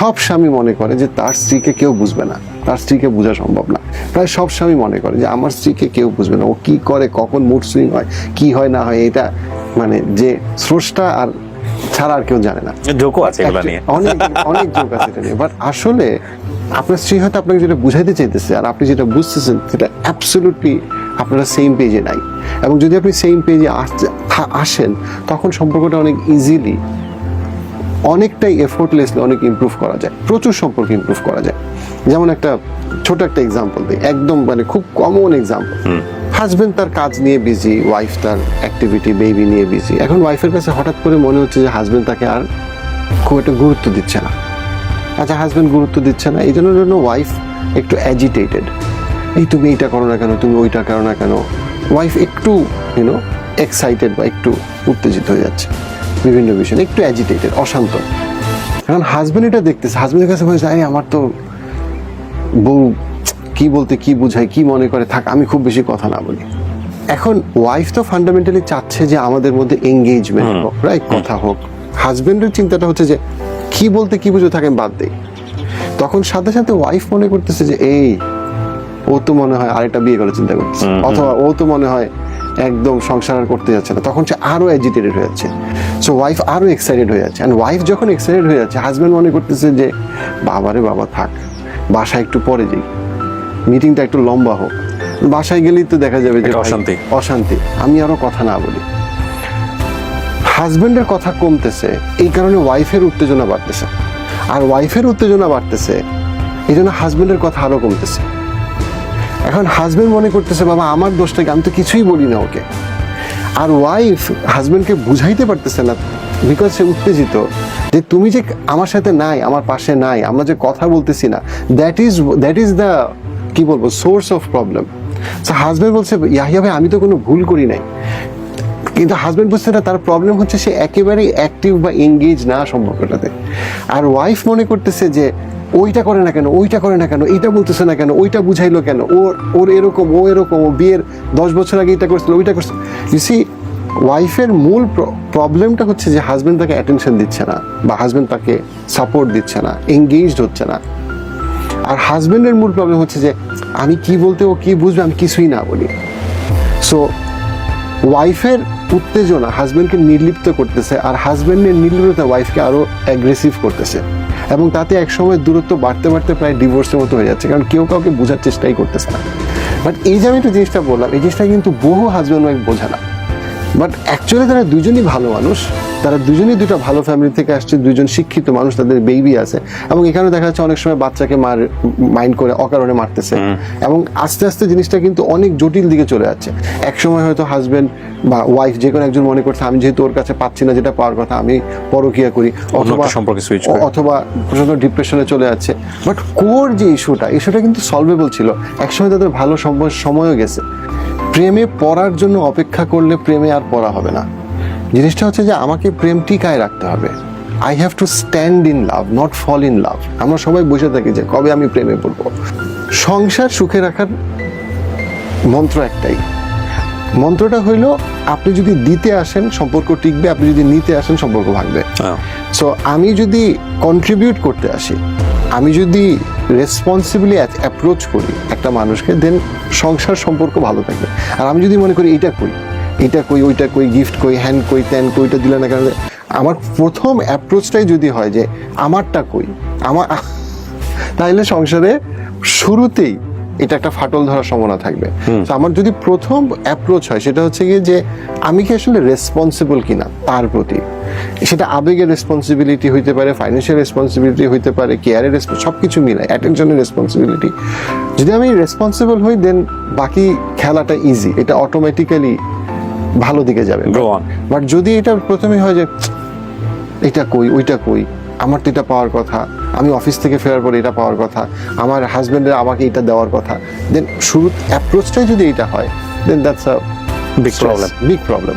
সব স্বামী মনে করে যে তার স্ত্রীকে কেউ বুঝবে না, তার স্ত্রীকে বোঝা সম্ভব না। প্রায় সব স্বামী মনে করে যে আমার স্ত্রীকে কেউ বুঝবে না, ও কি করে, কখন মুড সুইং হয়, কি হয় না হয়, এটা মানে যে স্রষ্টা আর ছাড়া আর কেউ জানে না। জোকও আছে এগুলো নিয়ে, অনেক অনেক জোক আছে এটা নিয়ে। বাট আসলে আপনার স্ত্রী হয়তো আপনাকে যেটা বুঝাইতে চাইতেছে আর আপনি যেটা বুঝতেছেন সেটা অ্যাবসলিউটলি আপনারা সেম পেজে নাই। এবং যদি আপনি সেম পেজে আসেন তখন সম্পর্কটা অনেক ইজিলি, অনেকটাই এফোর্টলেসলি অনেক ইমপ্রুভ করা যায়, প্রচুর সম্পর্ক ইমপ্রুভ করা যায়। যেমন একটা ছোট একটা এক্সাম্পল দিই, একদম মানে খুব কমন এক্সাম্পল। হাজবেন্ড তার কাজ নিয়ে বিজি, ওয়াইফ তার অ্যাক্টিভিটি বেবি নিয়ে বিজি। এখন ওয়াইফের কাছে হঠাৎ করে মনে হচ্ছে যে হাজবেন্ড তাকে আর খুব একটা গুরুত্ব দিচ্ছে না। আচ্ছা, হাজবেন্ড গুরুত্ব দিচ্ছে না, এই জন্য ওয়াইফ একটু অ্যাজিটেটেড, এই তুমি এইটা করো না কেন, তুমি ওইটা করো না কেন। ওয়াইফ একটু এক্সাইটেড বা একটু উত্তেজিত হয়ে যাচ্ছে বিভিন্ন বিষয়ে, একটু অ্যাজিটেটেড, অশান্ত। এখন হাজবেন্ড এটা দেখতেছে, হাজবেন্ডের কাছে বলছে আরে আমার তো বউ কি বলতে কি বুঝায়, কি মনে করে, থাক আমি খুব বেশি কথা না বলি। এখন ওয়াইফ তো ফান্ডামেন্টালি চাচ্ছে যে আমাদের মধ্যে এঙ্গেজমেন্ট হোক, রাইট, কথা হোক। হাজবেন্ডের চিন্তাটা হচ্ছে যে কি বলতে কি বুঝে থাকে বাদ দেই। তখন সাথে সাথে ওয়াইফ মনে করতেছে যে এই ও তো মনে হয় আরেকটা বিয়ে করে চিন্তা করতেছে, অথবা ও তো মনে হয় একদম সংসার আর করতে যাচ্ছে না। তখন সে আরো অ্যাজিটেটেড হয়ে যাচ্ছে। সো ওয়াইফ আরো এক্সাইটেড হয়ে যাচ্ছে। অ্যান্ড ওয়াইফ যখন এক্সাইটেড হয়ে যাচ্ছে, হাজবেন্ড মনে করতেছে যে বাবারে বাবা, থাক বাসায় একটু পরে যাই, মিটিংটা একটু লম্বা হোক, বাসায় গেলেই তো দেখা যাবে যে অশান্তি, আমি আরো কথা না বলি। হাজবেন্ডের কথা কমতেছে, এই কারণে ওয়াইফের উত্তেজনা বাড়তেছে। আর ওয়াইফের উত্তেজনা বাড়তেছে, এই জন্য হাজবেন্ডের কথা আরো কমতেছে। এখন হাজবেন্ড মনে করতেছে বাবা আমার দোষটাকে, আমি তো কিছুই বলি না ওকে। আর ওয়াইফ হাজবেন্ডকে বুঝাইতে পারতেছে না, বিকজ সে উত্তেজিত যে তুমি যে আমার সাথে নাই, আমার পাশে নাই, আমরা যে কথা বলতেছি না, দ্যাট ইজ দ্য কি বলবো source of problem. So husband বলছে ইয়াহিয়া ভাই আমি তো কোনো ভুল করি নাই, কিন্তু হাজবেন্ড বুঝছে না তার প্রবলেম হচ্ছে সে একেবারেই অ্যাক্টিভ বা এঙ্গেজ না সম্পর্কটাতে। আর ওয়াইফ মনে করতেছে যে ওইটা করে না কেন, ওইটা করে না কেন, এইটা বলতেছে না কেন, ওইটা বুঝাইলো কেন, ওর এরকম, ও এরকম, ও বিয়ের 10 বছর আগে এটা করছিল, ওইটা করছিল। ইউ সি, ওয়াইফের মূল প্রবলেমটা হচ্ছে যে হাজবেন্ড তাকে অ্যাটেনশন দিচ্ছে না, বা হাজবেন্ড তাকে সাপোর্ট দিচ্ছে না, এঙ্গেজড হচ্ছে না। আর হাজবেন্ডের মূল প্রবলেম হচ্ছে যে আমি কি বলতে ও কি বুঝবে, আমি কিছুই না বলি। সো ওয়াইফের উত্তেজনা হাজবেন্ডকে নির্লিপ্ত করতেছে, আর হাজবেন্ডের নির্লিপ্ততা ওয়াইফকে আরো অ্যাগ্রেসিভ করতেছে, এবং তাতে একসময় দূরত্ব বাড়তে বাড়তে প্রায় ডিভোর্সের মতো হয়ে যাচ্ছে, কারণ কেউ কাউকে বোঝার চেষ্টাই করতেছে না। বাট এই যে আমি একটা জিনিসটা বললাম, এই জিনিসটা কিন্তু বহু হাজবেন্ড ওয়াইফ বোঝে না। বাট অ্যাকচুয়ালি তারা দুজনই ভালো মানুষ, তারা দুজনই দুটো ভালো ফ্যামিলি থেকে আসছে, দুজন শিক্ষিত মানুষ, তাদের বেবি আছে। এবং এখানে দেখা যাচ্ছে অনেক সময় বাচ্চাকে মাইন্ড করে অকারণে মারতেছে, এবং আস্তে আস্তে জিনিসটা কিন্তু অনেক জটিল দিকে চলে যাচ্ছে। এক সময় হয়তো হাজবেন্ড বা ওয়াইফ যে কোনো একজন মনে করছে আমি যেহেতু ওর কাছে পাচ্ছি না যেটা পাওয়ার কথা, আমি পরকীয়া করি, অথবা প্রচন্ড ডিপ্রেশনে চলে যাচ্ছে। বাট কোর যে ইস্যুটা কিন্তু সলভেবল ছিল। একসময় তাদের ভালো সময়ও গেছে। প্রেমে পড়ার জন্য অপেক্ষা করলে প্রেমে আর পড়া হবে না। জিনিসটা হচ্ছে যে আমাকে প্রেম টিকায় রাখতে হবে। I have to stand in love, not fall in love. আমরা সবাই বসে থাকি যে কবে আমি প্রেমে পড়বো। সংসার সুখে রাখার মন্ত্র একটাই, মন্ত্রটা হইল আপনি যদি দিতে আসেন সম্পর্ক টিকবে, আপনি যদি নিতে আসেন সম্পর্ক ভাঙবে। সো আমি যদি কন্ট্রিবিউট করতে আসি, আমি যদি রেসপন্সিবলি অ্যাপ্রোচ করি একটা মানুষকে, দেন সংসার সম্পর্ক ভালো থাকবে। আর আমি যদি মনে করি এটা কই ওইটা কই, গিফট কই, হ্যান্ড কই, ত্যান কই, ওইটা দিলে না কেন, আমার প্রথম অ্যাপ্রোচটাই যদি হয় যে আমারটা কই, তাহলে সংসারে শুরুতেই এটা একটা ফাটল ধরার সম্ভাবনা থাকবে। আমার যদি প্রথম অ্যাপ্রোচ হয় সেটা হচ্ছে গিয়ে যে আমি কি আসলে রেসপন্সিবল কিনা তার প্রতি, সেটা আবেগের রেসপন্সিবিলিটি হইতে পারে, ফাইন্যান্সিয়াল রেসপন্সিবিলিটি হইতে পারে, কেয়ারের সবকিছু মিলায় অ্যাটেনশনের রেসপন্সিবিলিটি। যদি আমি রেসপন্সিবল হই দেন বাকি খেলাটা ইজি, এটা অটোমেটিক্যালি ভালো দিকে যাবে। বাট যদি এটা প্রথমে হয় যে এটা কই ওইটা কই, আমার তো এটা পাওয়ার কথা, আমি অফিস থেকে ফেরার পরে এটা পাওয়ার কথা, আমার হাজবেন্ডের আমাকে এটা দেওয়ার কথা, দেন শুরু অ্যাপ্রোচটাই যদি এটা হয়, দেন দ্যাটস আ বিগ প্রবলেম।